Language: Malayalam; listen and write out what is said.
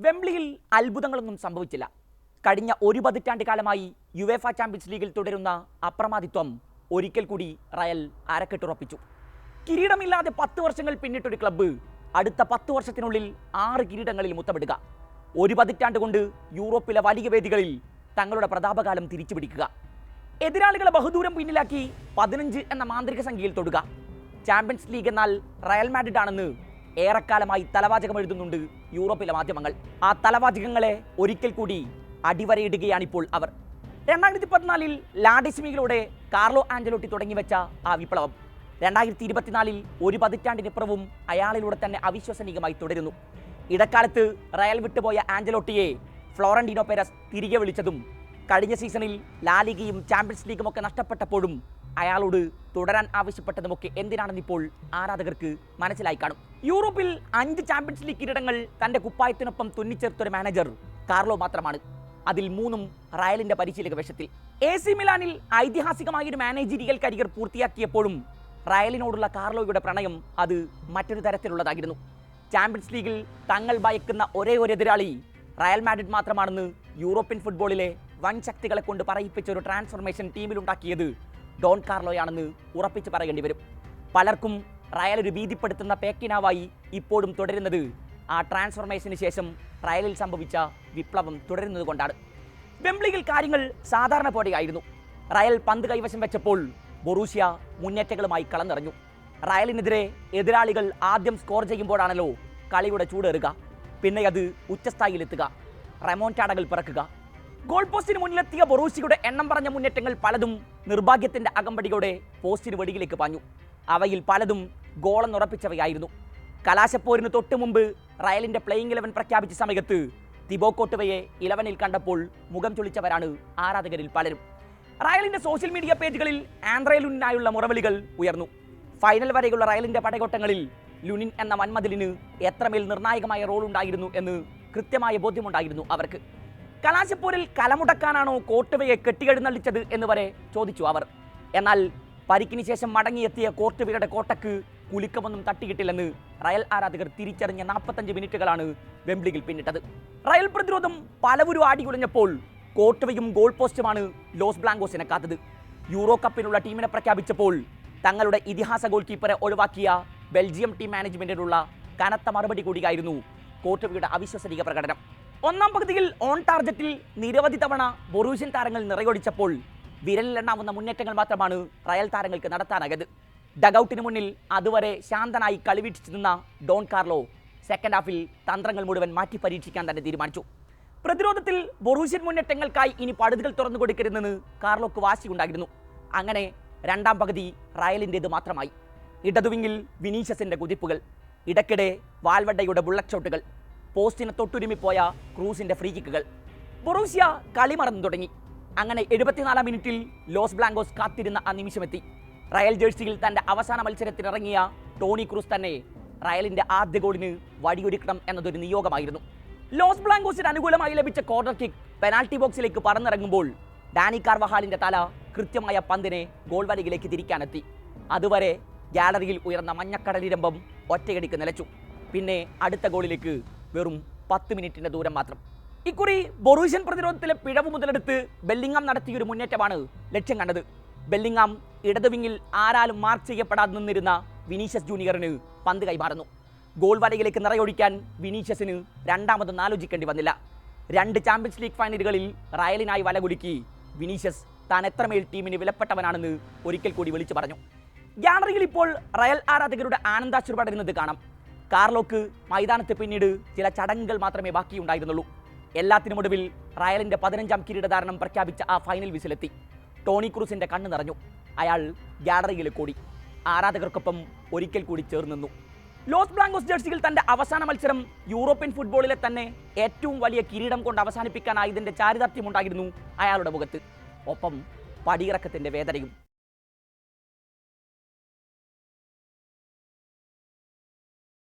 വെംബ്ലിയിൽ അത്ഭുതങ്ങളൊന്നും സംഭവിച്ചില്ല. കഴിഞ്ഞ ഒരു പതിറ്റാണ്ട് കാലമായി യുവേഫ ചാമ്പ്യൻസ് ലീഗിൽ തുടരുന്ന അപ്രമാദിത്വം ഒരിക്കൽ കൂടി റയൽ അരക്കെട്ടുറപ്പിച്ചു. കിരീടമില്ലാതെ 10 വർഷങ്ങൾ പിന്നിട്ടൊരു ക്ലബ്ബ് അടുത്ത 10 വർഷത്തിനുള്ളിൽ 6 കിരീടങ്ങളിൽ മുത്തമിടുക. ഒരു പതിറ്റാണ്ട് കൊണ്ട് യൂറോപ്പിലെ വലിയ വേദികളിൽ തങ്ങളുടെ പ്രതാപകാലം തിരിച്ചുപിടിക്കുക. എതിരാളികളെ ബഹുദൂരം പിന്നിലാക്കി 15 എന്ന മാന്ത്രിക സംഖ്യയിൽ തൊടുക. ചാമ്പ്യൻസ് ലീഗ് എന്നാൽ റയൽ മാഡ്രിഡ് ആണെന്ന് ഏറെക്കാലമായി തലവാചകം എഴുതുന്നുണ്ട് യൂറോപ്പിലെ മാധ്യമങ്ങൾ. ആ തലവാചകങ്ങളെ ഒരിക്കൽ കൂടി അടിവരയിടുകയാണിപ്പോൾ അവർ. 2014 ലാഡിസ്മിയിലൂടെ കാർലോ ആഞ്ചലോട്ടി തുടങ്ങിവെച്ച ആ വിപ്ലവം 2024 ഒരു പതിറ്റാണ്ടിനിപ്പുറവും അയാളിലൂടെ തന്നെ അവിശ്വസനീയമായി തുടരുന്നു. ഇടക്കാലത്ത് റയൽ വിട്ടുപോയ ആഞ്ചലോട്ടിയെ ഫ്ലോറന്റീനോ പെരസ് തിരികെ വിളിച്ചതും കഴിഞ്ഞ സീസണിൽ ലാലിഗയും ചാമ്പ്യൻസ് ലീഗും ഒക്കെ നഷ്ടപ്പെട്ടപ്പോഴും അയാളോട് തുടരാൻ ആവശ്യപ്പെട്ടതുമൊക്കെ എന്തിനാണെന്നിപ്പോൾ ആരാധകർക്ക് മനസ്സിലായി കാണും. യൂറോപ്പിൽ 5 ചാമ്പ്യൻസ് ലീഗ് കിരീടങ്ങൾ തന്റെ കുപ്പായത്തിനൊപ്പം തുന്നിച്ചേർത്തൊരു മാനേജർ കാർലോ മാത്രമാണ്. അതിൽ 3ഉം റയലിന്റെ പരിശീലക വേഷത്തിൽ. AC മിലാനിൽ ഐതിഹാസികമായൊരു മാനേജീരിയൽ കരിയർ പൂർത്തിയാക്കിയപ്പോഴും റയലിനോടുള്ള കാർലോയുടെ പ്രണയം അത് മറ്റൊരു തരത്തിലുള്ളതായിരുന്നു. ചാമ്പ്യൻസ് ലീഗിൽ തങ്ങൾ ഭയക്കുന്ന ഒരേ ഒരു എതിരാളി റയൽ മാഡ്രിഡ് മാത്രമാണെന്ന് യൂറോപ്യൻ ഫുട്ബോളിലെ വൻ ശക്തികളെ കൊണ്ട് പറയിപ്പിച്ച ഒരു ട്രാൻസ്ഫോർമേഷൻ ടീമിലുണ്ടാക്കിയത് ഡോൺ കാർലോയാണെന്ന് ഉറപ്പിച്ച് പറയേണ്ടി വരും. പലർക്കും റയൽ ഒരു ഭീതിപ്പെടുത്തുന്ന പേക്കിനാവായി ഇപ്പോഴും തുടരുന്നത് ആ ട്രാൻസ്ഫോർമേഷന് ശേഷം റയലിൽ സംഭവിച്ച വിപ്ലവം തുടരുന്നത് കൊണ്ടാണ്. വെംബ്ലിയിൽ കാര്യങ്ങൾ സാധാരണ പോലെയായിരുന്നു. റയൽ പന്ത് കൈവശം വെച്ചപ്പോൾ ബൊറൂഷ്യ മുന്നേറ്റങ്ങളുമായി കളന്നിറങ്ങു. റയലിനെതിരെ എതിരാളികൾ ആദ്യം സ്കോർ ചെയ്യുമ്പോഴാണല്ലോ കളിയുടെ ചൂടേറുക. പിന്നെ അത് ഉച്ചസ്ഥായിലെത്തുക, റെമോൺടാഡകൾ പിറക്കുക. ഗോൾ പോസ്റ്റിന് മുന്നിലെത്തിയ ബൊറൂഷ്യയുടെ എണ്ണം പറഞ്ഞ മുന്നേറ്റങ്ങൾ പലതും നിർഭാഗ്യത്തിന്റെ അകമ്പടിയോടെ പോസ്റ്റിന് വെടിയിലേക്ക് പാഞ്ഞു. അവയിൽ പലതും ഗോളെന്നുറപ്പിച്ചവയായിരുന്നു. കലാശപ്പോരിന് തൊട്ടു മുമ്പ് റയലിന്റെ പ്ലേയിങ് 11 പ്രഖ്യാപിച്ച സമയത്ത് തിബോ കോർട്ടുവയെ 11-ൽ കണ്ടപ്പോൾ മുഖം ചൊളിച്ചവരാണ് ആരാധകരിൽ പലരും. റയലിന്റെ സോഷ്യൽ മീഡിയ പേജുകളിൽ ആൻഡ്രേ ലുനിനായുള്ള മുറവിളികൾ ഉയർന്നു. ഫൈനൽ വരെയുള്ള റയലിന്റെ പടയോട്ടങ്ങളിൽ ലുനിൻ എന്ന വൻമതിലിന് എത്രമേൽ നിർണായകമായ റോൾ ഉണ്ടായിരുന്നു എന്ന് കൃത്യമായ ബോധ്യമുണ്ടായിരുന്നു അവർക്ക്. കലാശപ്പോരിൽ കലമുടക്കാനാണോ കോർട്ടുവയെ കെട്ടിയെഴുന്നള്ളിച്ചത് എന്ന് വരെ ചോദിച്ചു അവർ. എന്നാൽ പരിക്കിന് ശേഷം മടങ്ങിയെത്തിയ കോർട്ടുവയുടെ കോട്ടക്ക് കുലുക്കമൊന്നും തട്ടിയിട്ടില്ലെന്ന് റയൽ ആരാധകർ തിരിച്ചറിഞ്ഞ 45 മിനിറ്റുകളാണ് വെംബ്ലിയിൽ പിന്നിട്ടത്. റയൽ പ്രതിരോധം പലവരും ആടിയുലഞ്ഞപ്പോൾ കോർട്ടുവയും ഗോൾ പോസ്റ്റുമാണ് ലോസ് ബ്ലാങ്കോസിനെ കാത്തത്. യൂറോ കപ്പിനുള്ള ടീമിനെ പ്രഖ്യാപിച്ചപ്പോൾ തങ്ങളുടെ ഇതിഹാസ ഗോൾ കീപ്പറെ ഒഴിവാക്കിയ ബെൽജിയം ടീം മാനേജ്മെന്റിനുള്ള കനത്ത മറുപടി കൂടിയായിരുന്നു കോർട്ടുവയുടെ അവിശ്വസനീയ പ്രകടനം. ഒന്നാം പകുതിയിൽ ഓൺ ടാർജറ്റിൽ നിരവധി തവണ ബൊറൂഷ്യൻ താരങ്ങൾ നിറയൊടിച്ചപ്പോൾ വിരലിലെണ്ണാവുന്ന മുന്നേറ്റങ്ങൾ മാത്രമാണ് റയൽ താരങ്ങൾക്ക് നടത്താനായത്. ഡഗൌട്ടിന് മുന്നിൽ അതുവരെ ശാന്തനായി കളിവീക്ഷിച്ചു നിന്ന ഡോൺ കാർലോ സെക്കൻഡ് ഹാഫിൽ തന്ത്രങ്ങൾ മുഴുവൻ മാറ്റി പരീക്ഷിക്കാൻ തന്നെ തീരുമാനിച്ചു. പ്രതിരോധത്തിൽ ബൊറൂഷ്യൻ മുന്നേറ്റങ്ങൾക്കായി ഇനി പഴുതുകൾ തുറന്നു കൊടുക്കരുതെന്ന് കാർലോക്ക് വാശിയുണ്ടായിരുന്നു. അങ്ങനെ രണ്ടാം പകുതി റയലിൻ്റേത് മാത്രമായി. ഇടതുവിങ്ങിൽ വിനീഷ്യസിന്റെ കുതിപ്പുകൾ, ഇടയ്ക്കിടെ വാൽവഡയുടെ ബുള്ളറ്റ് ഷോട്ടുകൾ, പോസ്റ്റിന് തൊട്ടുരുമിപ്പോയ ക്രൂസിന്റെ ഫ്രീ കിക്കുകൾ. ബൊറൂഷ്യ കളി മറന്നു തുടങ്ങി. അങ്ങനെ 74-ാം മിനിറ്റിൽ ലോസ് ബ്ലാങ്കോസ് കാത്തിരുന്ന ആ നിമിഷമെത്തി. റയൽ ജേഴ്സിയിൽ തന്റെ അവസാന മത്സരത്തിനിറങ്ങിയ ടോണി ക്രൂസ് തന്നെ റയലിന്റെ ആദ്യ ഗോളിന് വഴിയൊരുക്കണം എന്നതൊരു നിയോഗമായിരുന്നു. ലോസ് ബ്ലാങ്കോസിന് അനുകൂലമായി ലഭിച്ച കോർണർ കിക്ക് പെനാൽറ്റി ബോക്സിലേക്ക് പറന്നിറങ്ങുമ്പോൾ ഡാനി കാർവഹാലിന്റെ തല കൃത്യമായ പന്തിനെ ഗോൾ വലയിലേക്ക് തിരിക്കാനെത്തി. അതുവരെ ഗാലറിയിൽ ഉയർന്ന മഞ്ഞക്കടലിരമ്പം ഒറ്റയടിക്ക് നിലച്ചു. പിന്നെ അടുത്ത ഗോളിലേക്ക് വെറും 10 മിനിറ്റിന്റെ ദൂരം മാത്രം. ഇക്കുറി ബൊറൂഷ്യൻ പ്രതിരോധത്തിലെ പിഴവ് മുതലെടുത്ത് ബെല്ലിംഗാം നടത്തിയൊരു മുന്നേറ്റമാണ് ലക്ഷ്യം കണ്ടത്. ബെല്ലിംഗാം ഇടതുവിങ്ങിൽ ആരാലും മാർക്ക് ചെയ്യപ്പെടാതെ നിന്നിരുന്ന വിനീഷ്യസ് ജൂനിയറിന് പന്ത് കൈമാറുന്നു. ഗോൾ വലയിലേക്ക് നിറയൊഴിക്കാൻ വിനീഷ്യസിന് രണ്ടാമതൊന്നും ആലോചിക്കേണ്ടി വന്നില്ല. 2 ചാമ്പ്യൻസ് ലീഗ് ഫൈനലുകളിൽ റയലിനായി വലകുലുക്കി വിനീഷ്യസ് താൻ എത്രമേൽ ടീമിന് വിലപ്പെട്ടവനാണെന്ന് ഒരിക്കൽ കൂടി വിളിച്ചു പറഞ്ഞു. ഗ്യാലറിയിൽ ഇപ്പോൾ റയൽ ആരാധകരുടെ ആനന്ദാശ്രു പടരുന്നത് കാണാം. കാർലോക്ക് മൈതാനത്ത് പിന്നീട് ചില ചടങ്ങുകൾ മാത്രമേ ബാക്കിയുണ്ടായിരുന്നുള്ളൂ. എല്ലാത്തിനുമൊടുവിൽ റയലിന്റെ 15ാം കിരീടധാരണം പ്രഖ്യാപിച്ച ആ ഫൈനൽ വിസിലെത്തി. ടോണി ക്രൂസിന്റെ കണ്ണ് നിറഞ്ഞു. അയാൾ ഗ്യാലറിയിൽ കൂടി ആരാധകർക്കൊപ്പം ഒരിക്കൽ കൂടി ചേർന്നു നിന്നു. ലോസ് ബ്ലാങ്കോസ് ജേഴ്സിയിൽ തന്റെ അവസാന മത്സരം യൂറോപ്യൻ ഫുട്ബോളിലെ തന്നെ ഏറ്റവും വലിയ കിരീടം കൊണ്ട് അവസാനിപ്പിക്കാനായതിന്റെ ചാരിതാർത്ഥ്യമുണ്ടായിരുന്നു അയാളുടെ മുഖത്ത്. ഒപ്പം പടിയിറക്കത്തിന്റെ വേദനയും.